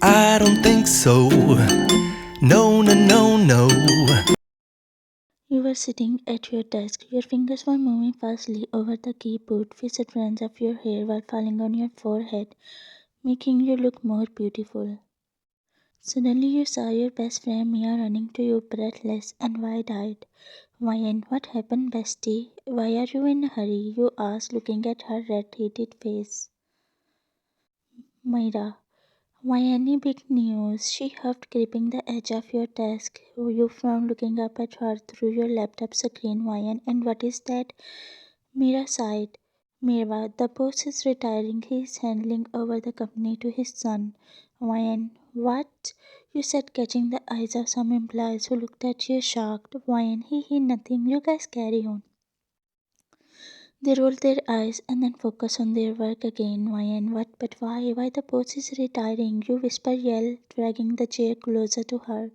I don't think so. No, no, no, no. You were sitting at your desk. Your fingers were moving fastly over the keyboard. Twisted strands of your hair were falling on your forehead, making you look more beautiful. Suddenly, you saw your best friend Mia running to you, breathless and wide eyed. Why, what happened, bestie? Why are you in a hurry? You asked, looking at her red heated face. Myra, why any big news? She huffed, gripping the edge of your desk. You frowned, looking up at her through your laptop screen. Why, and what is that? Mira sighed. Mirva, the boss is retiring. He is handing over the company to his son. Why, what? You said, catching the eyes of some employees who looked at you shocked. Why, he, nothing. You guys carry on. They rolled their eyes and then focused on their work again. Why and what? But why? Why the boss is retiring? You whisper, yell, dragging the chair closer to her.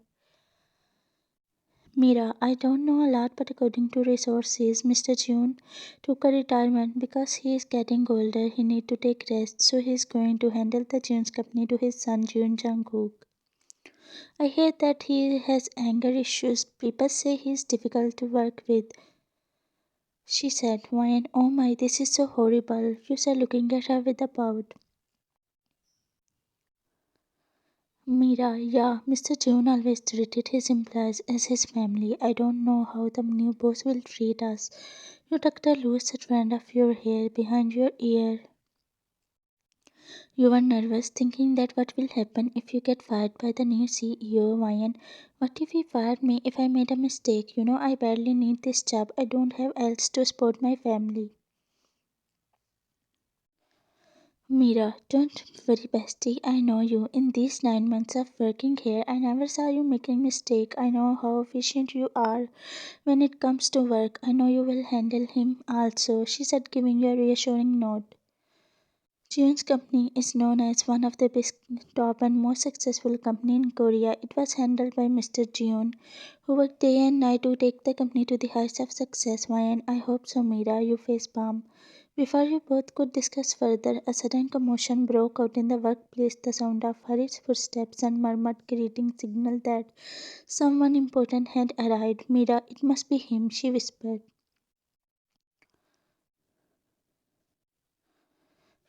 Mira, I don't know a lot, but according to resources, Mr. June took a retirement because he is getting older. He need to take rest, so he is going to handle the June's company to his son Jeonjungkook. I hear that he has anger issues. People say he is difficult to work with. She said, why, oh my, this is so horrible. You said, looking at her with a pout. Mira, yeah, Mr. June always treated his employees as his family. I don't know how the new boss will treat us. You tucked a loose strand of your hair behind your ear. You were nervous, thinking that what will happen if you get fired by the new CEO, Ryan. What if he fired me if I made a mistake? You know, I barely need this job. I don't have else to support my family. Mira, don't worry, bestie. I know you. In these 9 months of working here, I never saw you making mistake. I know how efficient you are when it comes to work. I know you will handle him also, she said, giving you a reassuring nod. Jeon's company is known as one of the best, top and most successful company in Korea. It was handled by Mr. Jeon, who worked day and night to take the company to the heights of success. Why, and I hope so, Mira, you face palm. Before you both could discuss further, a sudden commotion broke out in the workplace. The sound of hurried footsteps and murmured greeting signaled that someone important had arrived. Mira, it must be him, she whispered.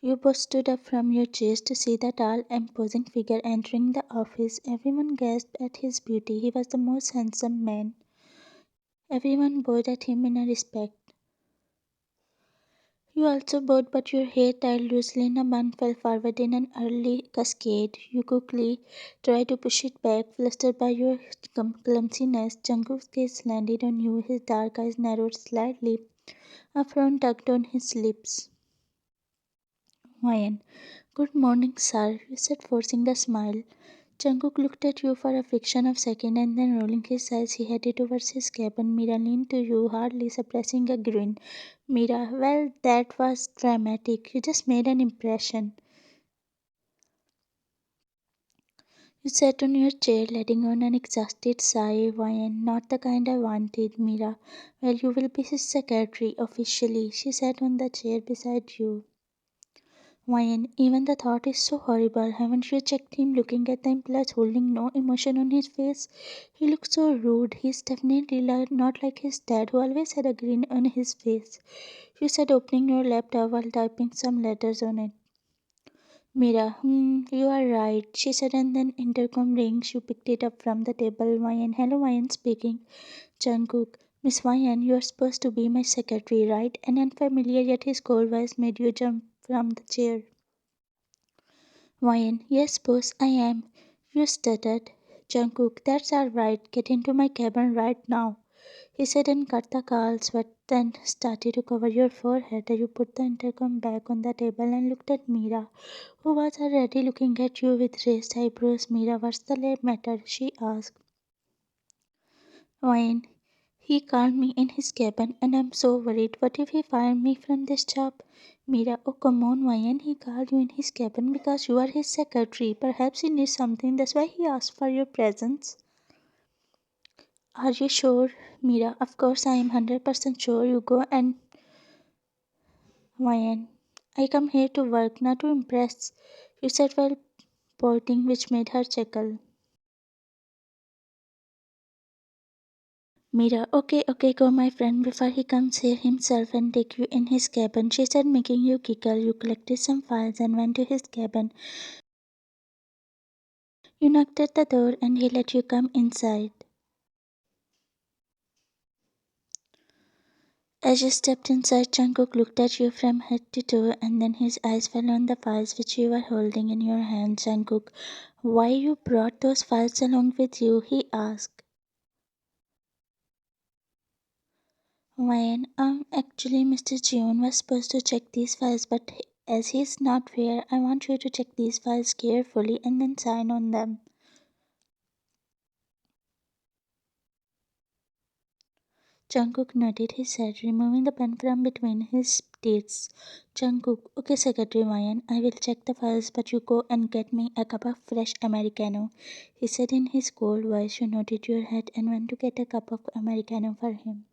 You both stood up from your chairs to see the tall, imposing figure entering the office. Everyone gasped at his beauty. He was the most handsome man. Everyone bowed at him in a respect. You also bowed, but your hair tied loosely in a bun fell forward in an early cascade. You quickly tried to push it back, flustered by your clumsiness. Jungkook's gaze landed on you, his dark eyes narrowed slightly, a frown tugged on his lips. Ryan, good morning, sir, you said, forcing a smile. Jungkook looked at you for a fraction of a second and then, rolling his eyes, he headed towards his cabin. Mira leaned to you, hardly suppressing a grin. Mira, well, that was dramatic. You just made an impression. You sat on your chair, letting out an exhausted sigh. Why, not the kind I wanted, Mira. Well, you will be his secretary officially. She sat on the chair beside you. Why, even the thought is so horrible. Haven't you checked him, looking at the employees, holding no emotion on his face? He looks so rude. He's definitely not like his dad, who always had a grin on his face. You said, opening your laptop while typing some letters on it. Mira, you are right, she said, and then intercom rings. You picked it up from the table. Ryan, hello, Ryan speaking. Jungkook, Miss Ryan, you are supposed to be my secretary, right? An unfamiliar yet his cold voice made you jump from the chair. Ryan, yes, boss, I am. You stuttered. Jungkook, that's all right. Get into my cabin right now. He said and cut the call. Sweat then started to cover your forehead. You put the intercom back on the table and looked at Mira, who was already looking at you with raised eyebrows. Mira, what's the matter? She asked. Ryan, he called me in his cabin and I'm so worried. What if he fired me from this job? Mira, oh come on, Ryan. He called you in his cabin because you are his secretary. Perhaps he needs something. That's why he asked for your presence. Are you sure? Mira, of course I am 100% sure. You go and Ryan. I come here to work, not to impress. You said while pointing, which made her chuckle. Mira, okay, okay, go, my friend, before he comes here himself and take you in his cabin, she said, making you giggle. You collected some files and went to his cabin. You knocked at the door and he let you come inside. As you stepped inside, Jungkook looked at you from head to toe and then his eyes fell on the files which you were holding in your hand. Jungkook, why you brought those files along with you? He asked. Why, actually, Mr. Jeon was supposed to check these files, but as he's not here, I want you to check these files carefully and then sign on them. Jungkook nodded his head, removing the pen from between his teeth. Jungkook, okay, Secretary Ryan, I will check the files, but you go and get me a cup of fresh Americano, he said in his cold voice. You nodded your head and went to get a cup of Americano for him.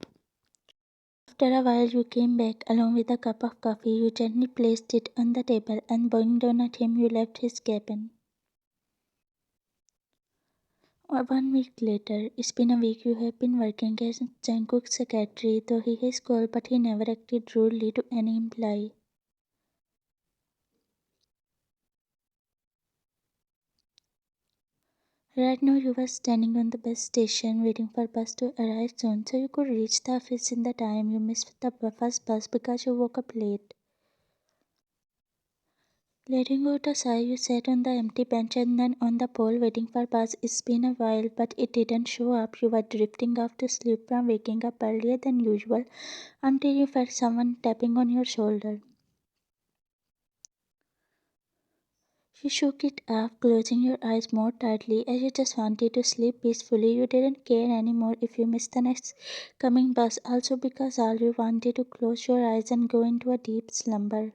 After a while, you came back along with a cup of coffee. You gently placed it on the table and, bowing down at him, you left his cabin. 1 week later, it's been a week you have been working as Jungkook's secretary, though he is cold, but he never acted rudely to any employee. Right now, you were standing on the bus station waiting for bus to arrive soon, so you could reach the office in the time. You missed the first bus because you woke up late. Letting out a sigh, you sat on the empty bench and then on the pole waiting for bus. It's been a while, but it didn't show up. You were drifting off to sleep from waking up earlier than usual until you felt someone tapping on your shoulder. You shook it off, closing your eyes more tightly as you just wanted to sleep peacefully. You didn't care anymore if you missed the next coming bus, also because all you wanted to close your eyes and go into a deep slumber.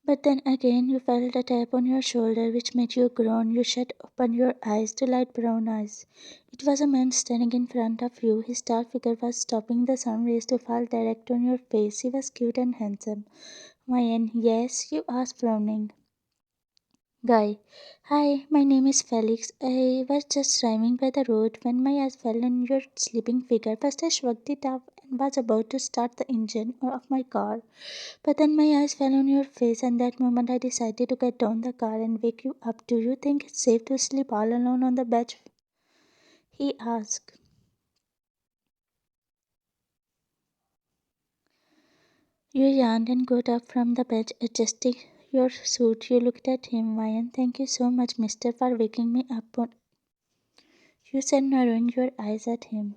But then again, you felt a tap on your shoulder which made you groan. You shut open your eyes to light brown eyes. It was a man standing in front of you. His tall figure was stopping the sun rays to fall direct on your face. He was cute and handsome. Mayan, yes, you asked, frowning. Guy, hi, my name is Felix. I was just driving by the road when my eyes fell on your sleeping figure. First, I shrugged it off and was about to start the engine of my car. But then my eyes fell on your face, and that moment I decided to get down the car and wake you up. Do you think it's safe to sleep all alone on the bed? He asked. You yawned and got up from the bed, adjusting your suit. You looked at him. Ryan, thank you so much, mister, for waking me up. You said, narrowing your eyes at him.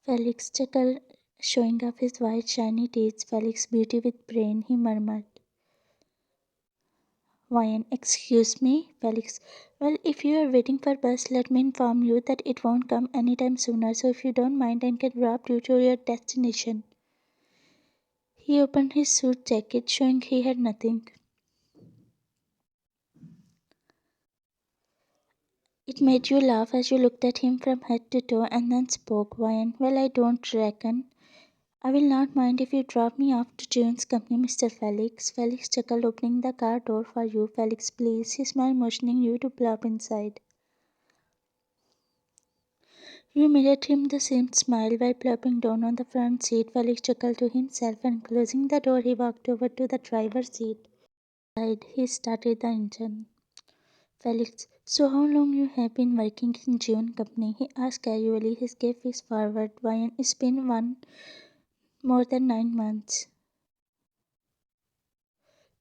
Felix chuckled, showing off his white, shiny teeth. Felix, beauty with brain, he murmured. Ryan, excuse me, Felix. Well, if you are waiting for bus, let me inform you that it won't come anytime sooner, so if you don't mind, I can drop you to your destination. He opened his suit jacket, showing he had nothing. It made you laugh as you looked at him from head to toe and then spoke. Ryan, well, I don't reckon. I will not mind if you drop me off to Jeon's company, Mr. Felix. Felix chuckled, opening the car door for you. Felix, please. He smiled, motioning you to plop inside. You mirrored him the same smile while plopping down on the front seat. Felix chuckled to himself and closing the door, he walked over to the driver's seat. He started the engine. Felix, so how long you have been working in Jeon company? He asked casually, his gaze forward. Why, it's been more than 9 months.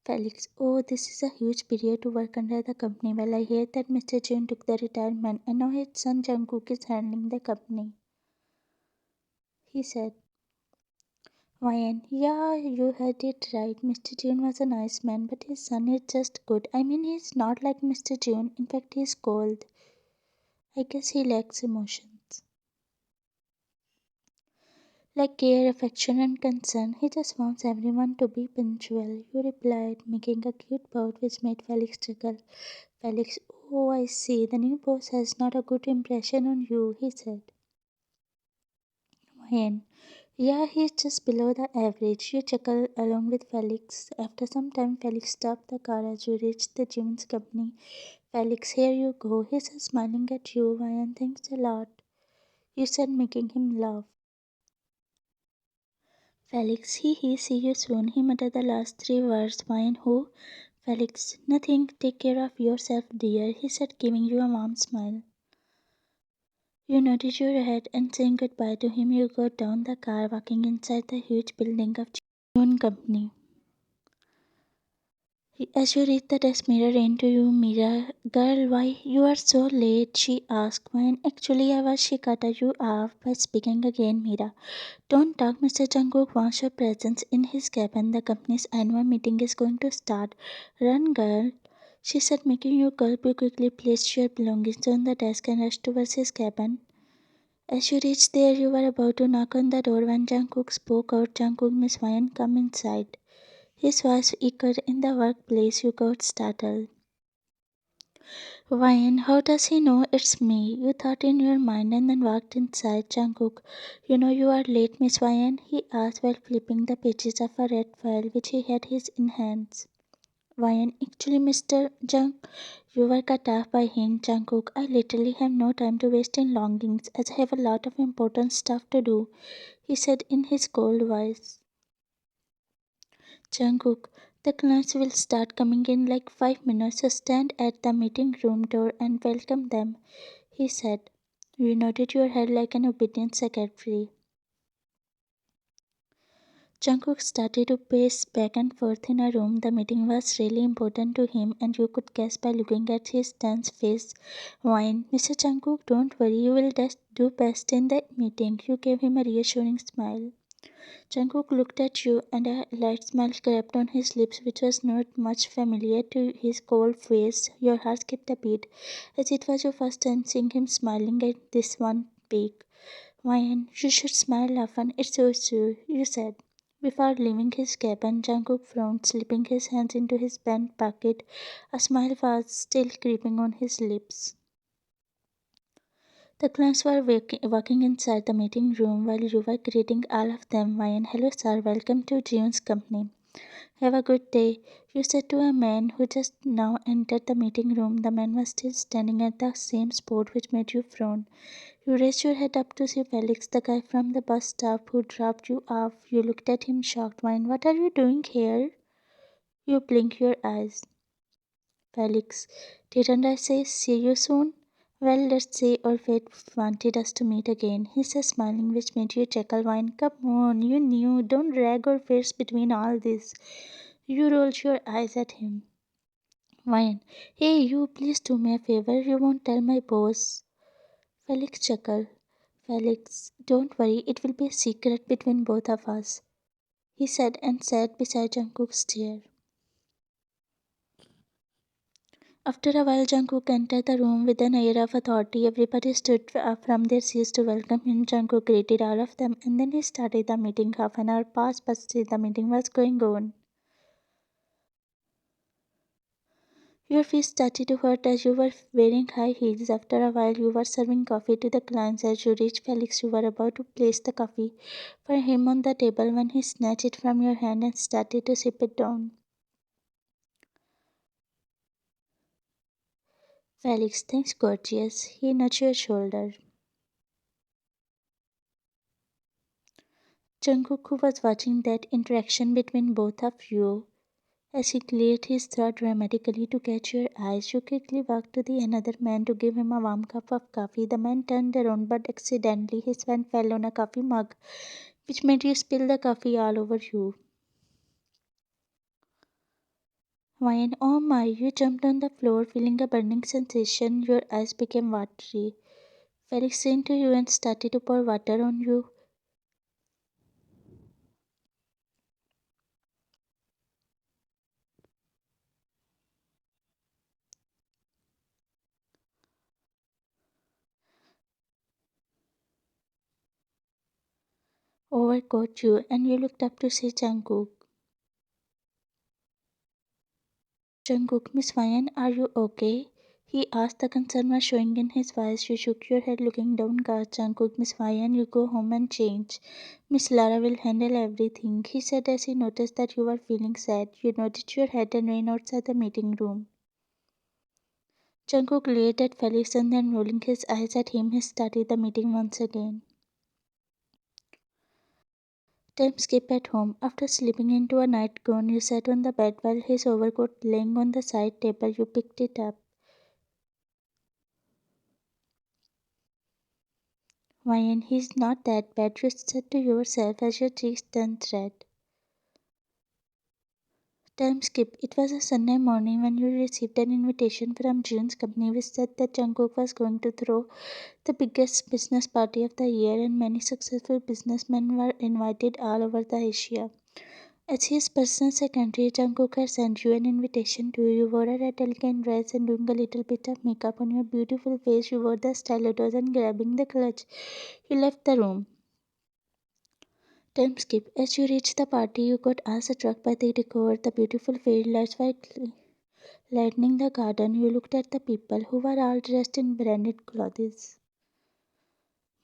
Felix, oh, this is a huge period to work under the company. Well, I hear that Mr. Jeon took the retirement and now his son Jungkook is handling the company, he said. Ryan, yeah, you heard it right. Mr. Jeon was a nice man, but his son is just good. I mean, he's not like Mr. Jeon. In fact, he's cold. I guess he lacks emotions. Like care, affection, and concern, he just wants everyone to be punctual. You replied, making a cute pout which made Felix chuckle. Felix, oh, I see. The new boss has not a good impression on you, he said. Ryan, Yeah, he's just below the average. You chuckle along with Felix. After some time, Felix stopped the car as you reached the Jeon's company. Felix, here you go. He said, smiling at you. Ryan, thanks a lot. You said, making him laugh. Felix, he, see you soon. He muttered the last three words. Ryan, who? Felix, nothing. Take care of yourself, dear. He said, giving you a warm smile. You nodded your head and saying goodbye to him, you got down the car, walking inside the huge building of Jeon company. As you reach the desk, Mira ran to you. Mira, girl, why you are so late? She asked. When actually I was, she cut you off by speaking again. Mira, don't talk. Mr. Jungkook wants your presence in his cabin. The company's annual meeting is going to start. Run, girl. She said, making you gulp. You quickly placed your belongings on the desk and rushed towards his cabin. As you reached there, you were about to knock on the door when Jungkook spoke out. Jungkook, Miss Ryan, come inside. His voice echoed in the workplace. You got startled. Ryan, how does he know it's me? You thought in your mind and then walked inside. Jungkook, you know you are late, Miss Ryan, he asked while flipping the pages of a red file which he had his in hands. Ryan, actually, Mr. Jung, you were cut off by him, Jungkook. I literally have no time to waste in longings as I have a lot of important stuff to do, he said in his cold voice. Jungkook, the clients will start coming in like 5 minutes, so stand at the meeting room door and welcome them, he said. You nodded your head like an obedient secretary. Jungkook started to pace back and forth in a room. The meeting was really important to him, and you could guess by looking at his tense face. Wine, Mr. Jungkook, don't worry, you will just do best in the meeting. You gave him a reassuring smile. Jungkook looked at you, and a light smile crept on his lips, which was not much familiar to his cold face. Your heart skipped a beat, as it was your first time seeing him smiling at this one peak. Ryan, you should smile often, it suits you, you said. Before leaving his cabin, Jungkook frowned, slipping his hands into his bent pocket. A smile was still creeping on his lips. The clients were walking inside the meeting room while you were greeting all of them. Ryan, hello sir, welcome to Jeon's company. Have a good day, you said to a man who just now entered the meeting room. The man was still standing at the same spot, which made you frown. You raised your head up to see Felix, the guy from the bus stop who dropped you off. You looked at him shocked. Ryan, what are you doing here? You blinked your eyes. Felix, didn't I say see you soon? Well, let's say our fate wanted us to meet again, he said, smiling, which made you chuckle. Wine, come on, you knew. Don't drag our fates between all this. You rolled your eyes at him. Wine, hey, you, please do me a favor. You won't tell my boss. Felix chuckled. Felix, don't worry, it will be a secret between both of us, he said and sat beside Jungkook's chair. After a while, Jungkook entered the room with an air of authority. Everybody stood up from their seats to welcome him. Jungkook greeted all of them and then he started the meeting. Half an hour passed, but still the meeting was going on. Your feet started to hurt as you were wearing high heels. After a while, you were serving coffee to the clients. As you reached Felix, you were about to place the coffee for him on the table when he snatched it from your hand and started to sip it down. Felix, thanks, gorgeous. He nudged your shoulder. Jungkook, who was watching that interaction between both of you, as he cleared his throat dramatically to catch your eyes, you quickly walked to the another man to give him a warm cup of coffee. The man turned around, but accidentally his hand fell on a coffee mug, which made you spill the coffee all over you. Wine, oh my, you jumped on the floor, feeling a burning sensation. Your eyes became watery. Felix ran to you and started to pour water on you. Overcoat you, and you looked up to see Jungkook. Jungkook, Miss Ryan, are you okay? he asked. The concern was showing in his voice. You shook your head, looking down. Jungkook, Miss Ryan, you go home and change. Miss Lara will handle everything, he said as he noticed that you were feeling sad. You nodded your head and ran outside the meeting room. Jungkook glared at Felix and then, rolling his eyes at him, he started the meeting once again. Time skip at home. After slipping into a nightgown, you sat on the bed while his overcoat laying on the side table. You picked it up. Ryan, he's not that bad, you said to yourself as your cheeks turned red. Time skip. It was a Sunday morning when you received an invitation from Jeon's company which said that Jungkook was going to throw the biggest business party of the year and many successful businessmen were invited all over the Asia. As his personal secretary, Jungkook had sent you an invitation too. You wore a red elegant dress and doing a little bit of makeup on your beautiful face. You wore the stilettos and grabbing the clutch. You left the room. Time skip. As you reached the party, you got awestruck by the decor, the beautiful fairy lights were lighting the garden. You looked at the people who were all dressed in branded clothes.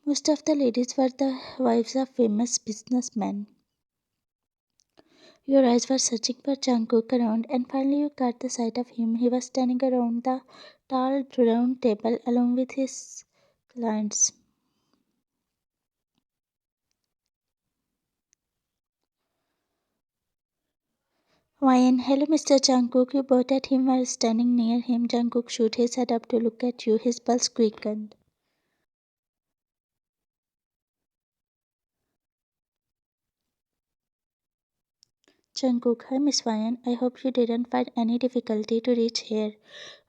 Most of the ladies were the wives of famous businessmen. Your eyes were searching for Jungkook around, and finally you caught the sight of him. He was standing around the tall round table along with his clients. Ryan, hello, Mr. Jungkook. You bowed at him while standing near him. Jungkook shoot his head up to look at you. His pulse quickened. Jungkook, hi, Miss Ryan. I hope you didn't find any difficulty to reach here.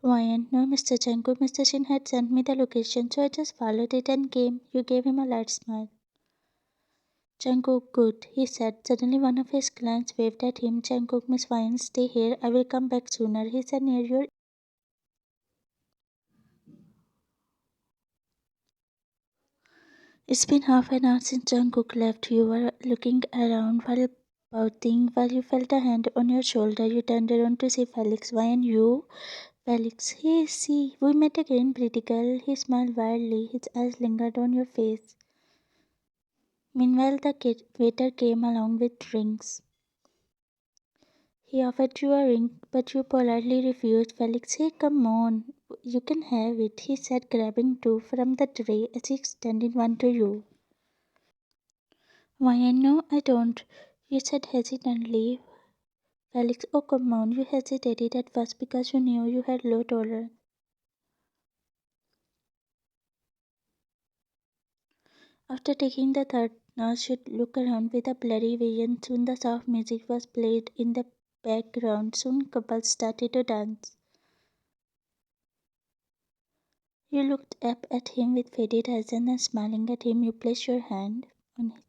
Ryan, no, Mr. Jungkook. Mr. Shin had sent me the location, so I just followed it and came. You gave him a light smile. Jungkook, good, he said. Suddenly one of his clients waved at him. Jungkook, Miss Ryan, stay here. I will come back sooner, he said near your. It's been half an hour since Jungkook left. You were looking around while pouting while you felt a hand on your shoulder. You turned around to see Felix. Why and you? Felix, hey, see, we met again, pretty girl. He smiled wildly. His eyes lingered on your face. Meanwhile, the waiter came along with drinks. He offered you a ring, but you politely refused. Felix, hey, come on. You can have it, he said, grabbing two from the tray as he extended one to you. Why, no, I don't, you said hesitantly. Felix, oh, come on. You hesitated at first because you knew you had low tolerance. After taking the third nurse should look around with a blurry vision. Soon the soft music was played in the background. Soon couples started to dance. You looked up at him with faded eyes and then smiling at him, you placed your hand on his.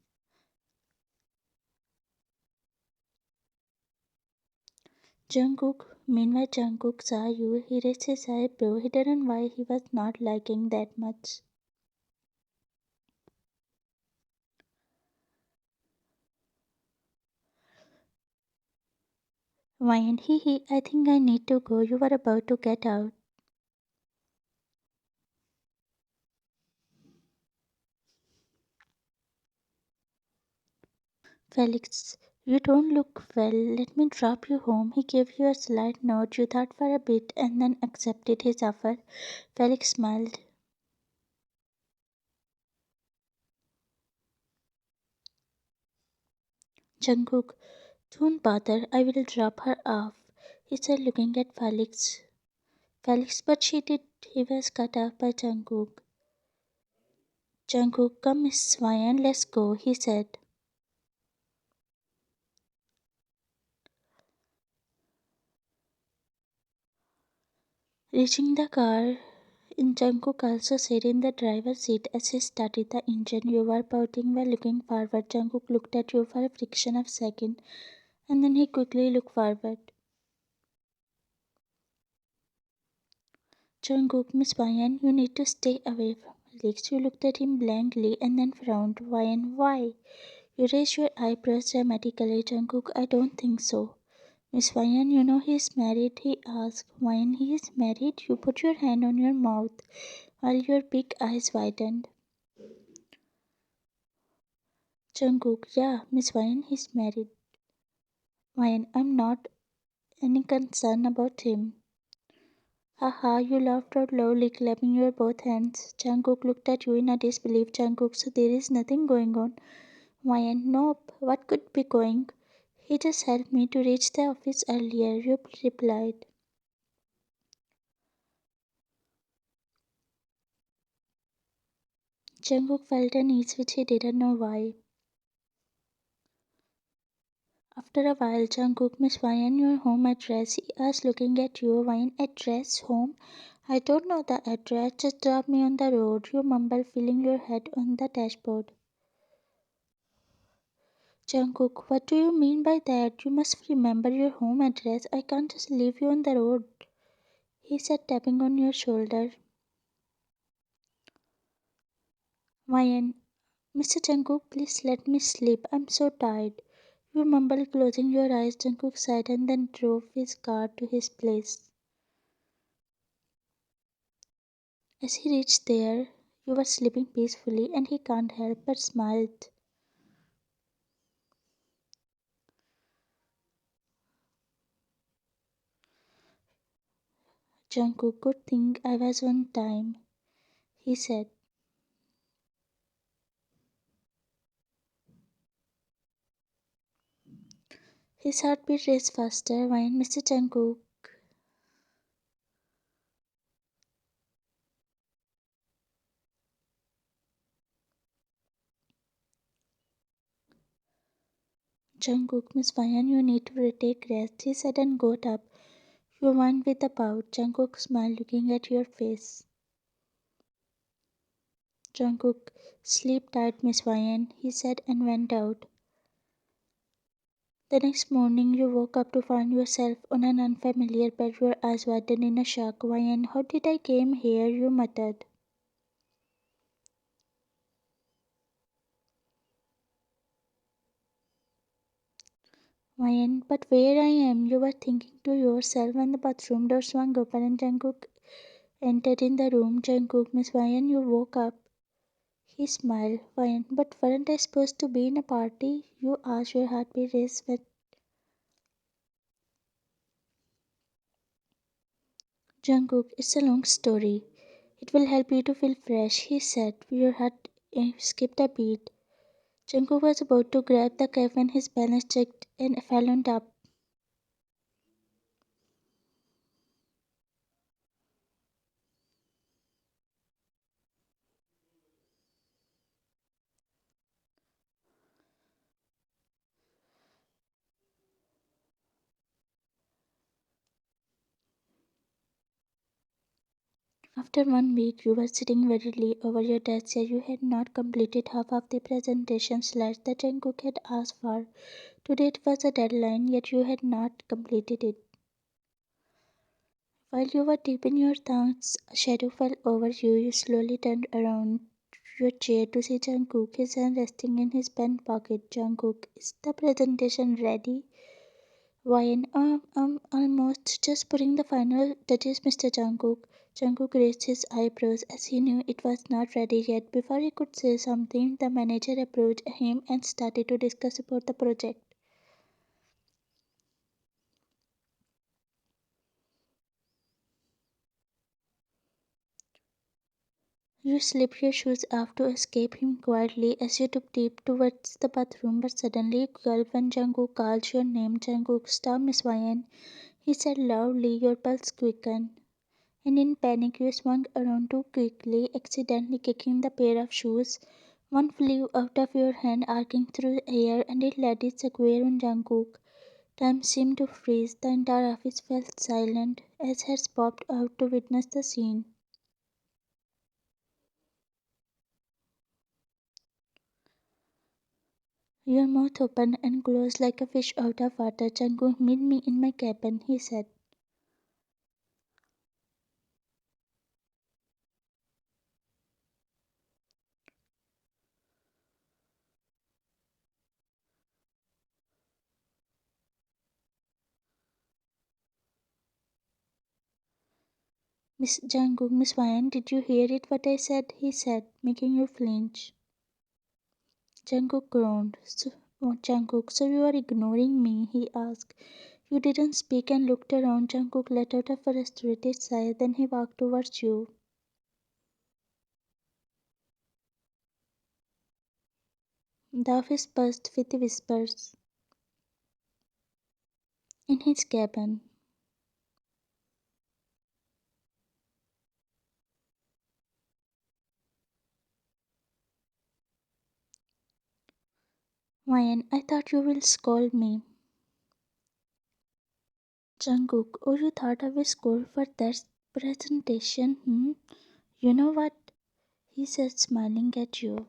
Jungkook. Meanwhile, Jungkook saw you. He raised his eyebrow. He didn't know why he was not liking that much. Why and he, I think I need to go. You were about to get out. Felix, you don't look well. Let me drop you home. He gave you a slight nod. You thought for a bit and then accepted his offer. Felix smiled. Jungkook, don't bother. I will drop her off, he said, looking at Felix. Felix, but she did. He was cut off by Jungkook. Jungkook, come, Miss Ryan, let's go, he said. Reaching the car, Jungkook also sat in the driver's seat as he started the engine. You were pouting while looking forward. Jungkook looked at you for a fraction of a second, and then he quickly looked forward. Jungkook, Miss Ryan, you need to stay away from Felix. You looked at him blankly and then frowned. Ryan, why? You raised your eyebrows dramatically. Jungkook, I don't think so. Miss Ryan, you know he's married, he asked. When he is married, you put your hand on your mouth while your big eyes widened. Jungkook, yeah, Miss Ryan, he's married. Ryan, I'm not any concern about him. Haha, you laughed out loudly, clapping your both hands. Jungkook looked at you in a disbelief. Jungkook, so there is nothing going on. Ryan, nope. What could be going? He just helped me to reach the office earlier, you replied. Jungkook felt uneasy, which he didn't know why. After a while, Jungkook, Miss Ryan, your home address? He asked, looking at you. Ryan, address? Home? I don't know the address. Just drop me on the road, you mumbled, feeling your head on the dashboard. Jungkook, what do you mean by that? You must remember your home address. I can't just leave you on the road, he said, tapping on your shoulder. Ryan, Mr. Jungkook, please let me sleep. I'm so tired. You mumbled, closing your eyes. Jungkook sighed and then drove his car to his place. As he reached there, you were sleeping peacefully, and he can't help but smiled. Jungkook, good thing I was on time, he said. His heartbeat raced faster. When Mr. Jungkook, Jungkook, Miss Ryan, you need to take rest, he said and got up. You went with a pout. Jungkook smiled, looking at your face. Jungkook, sleep tight, Miss Ryan, he said and went out. The next morning, you woke up to find yourself on an unfamiliar bed, your eyes widened in a shock. Ryan, how did I came here? You muttered. Ryan, but where I am, you were thinking to yourself when the bathroom door swung open and Jungkook entered in the room. Jungkook, Miss Ryan, you woke up. He smiled. Ryan, but weren't I supposed to be in a party? You asked, your heartbeat raced with Jungkook. It's a long story. It will help you to feel fresh, he said. Your heart skipped a beat. Jungkook was about to grab the cup when his balance checked and fell on top. After 1 week, you were sitting wearily over your desk. You had not completed half of the presentation slides that Jungkook had asked for. Today it was a deadline, yet you had not completed it. While you were deep in your thoughts, a shadow fell over you. You slowly turned around your chair to see Jungkook, his hand resting in his pant pocket. Jungkook, is the presentation ready? Ryan, almost just putting the final touches, Mr. Jungkook. Jungkook raised his eyebrows as he knew it was not ready yet. Before he could say something, the manager approached him and started to discuss about the project. You slipped your shoes off to escape him quietly as you took deep towards the bathroom, but suddenly you gulped when Jungkook called your name. Jungkook, stop, Miss Ryan, he said loudly. Your pulse quickened, and in panic you swung around too quickly, accidentally kicking the pair of shoes. One flew out of your hand, arcing through the air, and it landed square on Jungkook. Time seemed to freeze. The entire office felt silent as heads popped out to witness the scene. Your mouth opened and closed like a fish out of water. Jungkook, meet me in my cabin, he said. Miss Jungkook, Miss Ryan, did you hear it what I said? He said, making you flinch. Jungkook groaned. Jungkook, so you are ignoring me? He asked. You didn't speak and looked around. Jungkook let out a frustrated sigh, then he walked towards you. The office buzzed with whispers. In his cabin. Ryan, I thought you will scold me. Jungkook, oh, you thought I was scold for that presentation, hmm? You know what? He said, smiling at you.